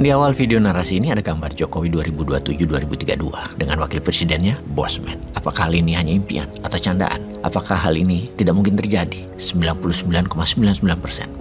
Di awal video narasi ini ada gambar Jokowi 2027-2032 dengan wakil presidennya, Bosman. Apakah hal ini hanya impian atau candaan? Apakah hal ini tidak mungkin terjadi? 99,99%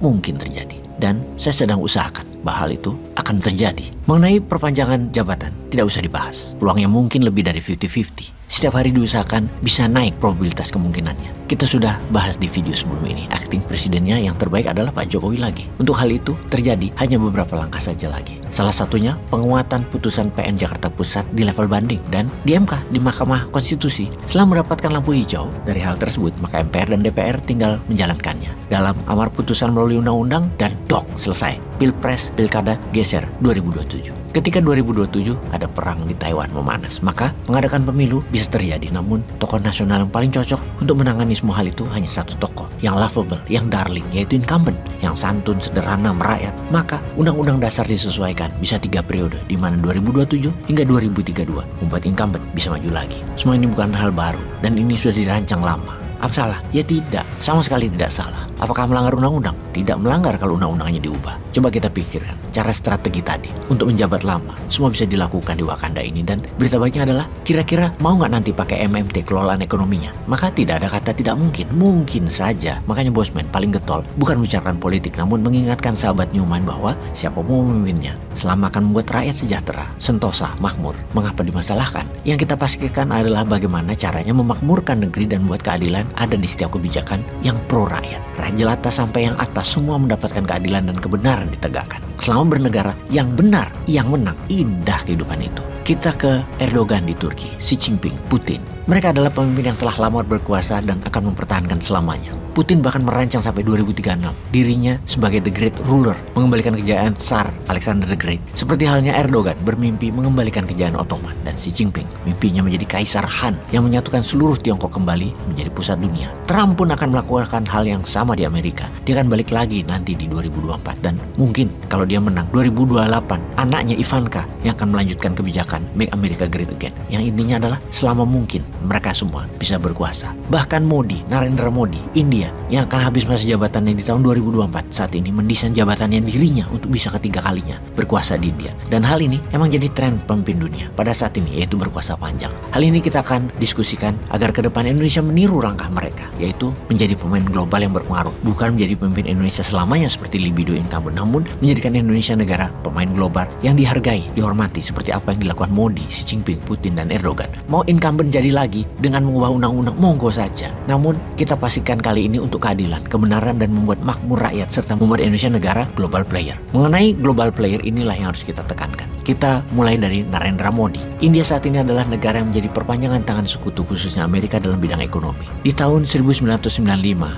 mungkin terjadi. Dan saya sedang usahakan bahwa hal itu akan terjadi. Mengenai perpanjangan jabatan, tidak usah dibahas. Peluangnya mungkin lebih dari 50-50. Setiap hari diusahakan bisa naik probabilitas kemungkinannya. Kita sudah bahas di video sebelum ini, akting presidennya yang terbaik adalah Pak Jokowi lagi. Untuk hal itu terjadi hanya beberapa langkah saja lagi. Salah satunya penguatan putusan PN Jakarta Pusat di level banding dan di MK, di Mahkamah Konstitusi. Setelah mendapatkan lampu hijau dari hal tersebut, maka MPR dan DPR tinggal menjalankannya. Dalam amar putusan melalui undang-undang dan dok, selesai. Pilpres, pilkada, geser 2027. Ketika 2027 ada perang di Taiwan memanas, maka mengadakan pemilu bisa terjadi. Namun tokoh nasional yang paling cocok untuk menangani semua hal itu hanya satu tokoh, yang lovable, yang darling, yaitu incumbent, yang santun, sederhana, merakyat. Maka undang-undang dasar disesuaikan, bisa 3 periode, di mana 2027 hingga 2032 membuat incumbent bisa maju lagi. Semua ini bukan hal baru, dan ini sudah dirancang lama. Apa salah? Ya tidak, sama sekali tidak salah. Apakah melanggar undang-undang? Tidak melanggar kalau undang-undangnya diubah. Coba kita pikirkan cara strategi tadi untuk menjabat lama. Semua bisa dilakukan di Wakanda ini, dan berita baiknya adalah kira-kira mau nggak nanti pakai MMT kelolaan ekonominya? Maka tidak ada kata tidak mungkin, mungkin saja. Makanya Bosman paling getol bukan membicarakan politik, namun mengingatkan sahabat Newman bahwa siapa mau memimpinnya selama akan membuat rakyat sejahtera, sentosa, makmur. Mengapa dimasalahkan? Yang kita pastikan adalah bagaimana caranya memakmurkan negeri dan membuat keadilan ada di setiap kebijakan yang pro rakyat. Rakyat jelata sampai yang atas semua mendapatkan keadilan dan kebenaran ditegakkan. Selama bernegara yang benar, yang menang, indah kehidupan itu. Kita ke Erdogan di Turki, Xi Jinping, Putin. Mereka adalah pemimpin yang telah lama berkuasa dan akan mempertahankan selamanya. Putin bahkan merancang sampai 2036 dirinya sebagai the great ruler, mengembalikan kejayaan Tsar Alexander the Great. Seperti halnya Erdogan bermimpi mengembalikan kejayaan Ottoman, dan Xi Jinping mimpinya menjadi Kaisar Han yang menyatukan seluruh Tiongkok kembali menjadi pusat dunia. Trump pun akan melakukan hal yang sama di Amerika. Dia akan balik lagi nanti di 2024, dan mungkin kalau dia menang 2028 anaknya Ivanka yang akan melanjutkan kebijakan Make America Great Again, yang intinya adalah selama mungkin mereka semua bisa berkuasa. Bahkan Modi, Narendra Modi, India, yang akan habis masa jabatannya di tahun 2024 saat ini mendesain jabatannya dirinya untuk bisa ketiga kalinya berkuasa di India. Dan hal ini emang jadi tren pemimpin dunia pada saat ini, yaitu berkuasa panjang. Hal ini kita akan diskusikan agar ke depan Indonesia meniru langkah mereka, yaitu menjadi pemain global yang berpengaruh, bukan menjadi pemimpin Indonesia selamanya seperti libido incumbent, namun menjadikan Indonesia negara pemain global yang dihargai, dihormati seperti apa yang dilakukan Modi, Xi Jinping, Putin, dan Erdogan. Mau incumbent jadi lagi dengan mengubah undang-undang, monggo saja. Namun kita pastikan kali ini untuk keadilan, kebenaran, dan membuat makmur rakyat serta membuat Indonesia negara global player. Mengenai global player inilah yang harus kita tekankan. Kita mulai dari Narendra Modi. India saat ini adalah negara yang menjadi perpanjangan tangan sekutu khususnya Amerika dalam bidang ekonomi. Di tahun 1995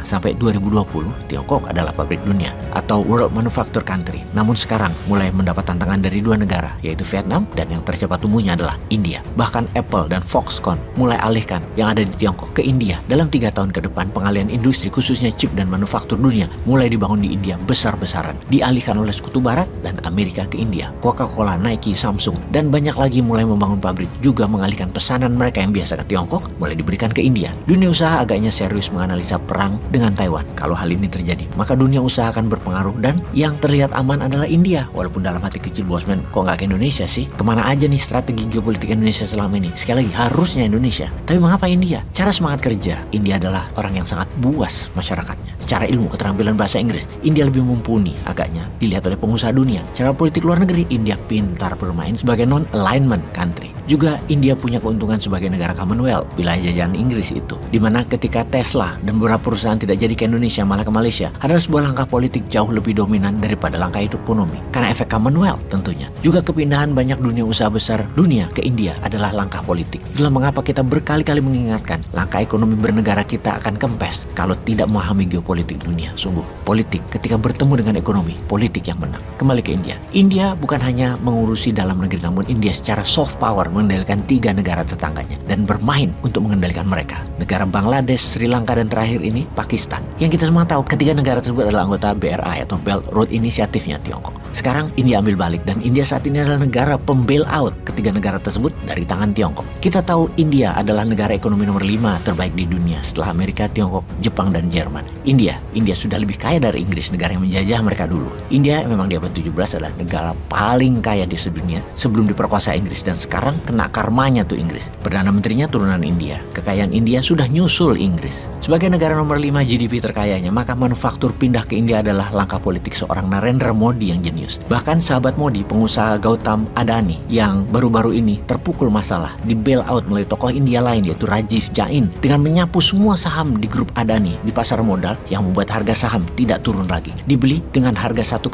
sampai 2020, Tiongkok adalah pabrik dunia atau world manufacture country. Namun sekarang mulai mendapat tantangan dari dua negara, yaitu Vietnam, dan yang tercepat tumbuhnya adalah India. Bahkan Apple dan Foxconn mulai alihkan yang ada di Tiongkok ke India. Dalam 3 tahun ke depan, pengalihan industri khususnya chip dan manufaktur dunia mulai dibangun di India besar-besaran, dialihkan oleh sekutu barat dan Amerika ke India. Coca-Cola, Nike, Samsung, dan banyak lagi mulai membangun pabrik, juga mengalihkan pesanan mereka yang biasa ke Tiongkok mulai diberikan ke India. Dunia usaha agaknya serius menganalisa perang dengan Taiwan. Kalau hal ini terjadi, maka dunia usaha akan berpengaruh, dan yang terlihat aman adalah India. Walaupun dalam hati kecil Bosman, kok nggak ke Indonesia sih? Kemana aja nih strategi geopolitik Indonesia selama ini? Sekali lagi, harusnya Indonesia. Tapi mengapa India? Cara semangat kerja, India adalah orang yang sangat buas masyarakatnya. Secara ilmu, keterampilan bahasa Inggris, India lebih mumpuni agaknya dilihat oleh pengusaha dunia. Secara politik luar negeri, India pintar bermain sebagai non-alignment country. Juga India punya keuntungan sebagai negara Commonwealth, wilayah jajahan Inggris itu, dimana ketika Tesla dan beberapa perusahaan tidak jadi ke Indonesia malah ke Malaysia, adalah sebuah langkah politik jauh lebih dominan daripada langkah ekonomi, karena efek Commonwealth tentunya. Juga kepindahan banyak dunia usaha besar dunia ke India adalah langkah politik. Itulah mengapa kita berkali-kali mengingatkan langkah ekonomi bernegara kita akan kempes kalau tidak memahami geopolitik dunia. Sungguh, politik ketika bertemu dengan ekonomi, politik yang menang. Kembali ke India. India bukan hanya mengurusi dalam negeri, namun India secara soft power mengendalikan 3 negara tetangganya dan bermain untuk mengendalikan mereka. Negara Bangladesh, Sri Lanka, dan terakhir ini Pakistan. Yang kita semua tahu, ketiga negara tersebut adalah anggota BRI atau Belt Road Initiative-nya Tiongkok. Sekarang India ambil balik dan India saat ini adalah negara pembail-out ketiga negara tersebut dari tangan Tiongkok. Kita tahu India adalah negara ekonomi nomor 5 terbaik di dunia setelah Amerika, Tiongkok, Jepang, dan Jerman. India sudah lebih kaya dari Inggris, negara yang menjajah mereka dulu. India memang di abad 17 adalah negara paling kaya di sedunia sebelum diperkosa Inggris, dan sekarang kena karmanya tuh Inggris. Perdana Menterinya turunan India. Kekayaan India sudah nyusul Inggris. Sebagai negara nomor 5 GDP terkayanya, maka manufaktur pindah ke India adalah langkah politik seorang Narendra Modi yang jenius. Bahkan sahabat Modi, pengusaha Gautam Adani yang baru-baru ini terpukul masalah, di bail out melalui tokoh India lain yaitu Rajiv Jain dengan menyapu semua saham di grup Adani di pasar modal yang membuat harga saham tidak turun lagi. Dibeli dengan harga 1,8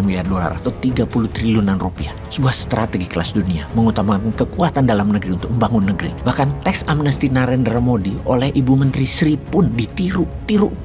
miliar dolar atau 30 triliunan rupiah. Sebuah strategi kelas dunia mengutamakan kekuatan dalam negeri untuk membangun negeri. Bahkan teks amnesti Narendra Modi oleh Ibu Menteri Sri pun ditiru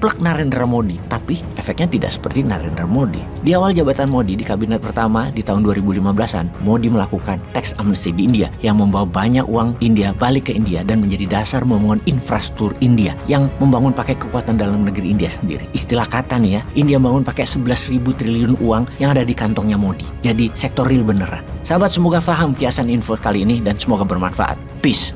plek Narendra Modi. Tapi efeknya tidak seperti Narendra Modi. Di awal jabatan Modi di kabinet pertama di tahun 2015-an, Modi melakukan teks amnesti di India yang membawa banyak uang India balik ke India dan menjadi dasar membangun infrastruktur India yang membangun pakai kekuatan dalam negeri India sendiri. Istilah kata nih ya, India bangun pakai 11.000 triliun uang yang ada di kantongnya Modi. Jadi sektor real beneran. Sahabat, semoga paham kiasan info kali ini dan semoga bermanfaat. Peace.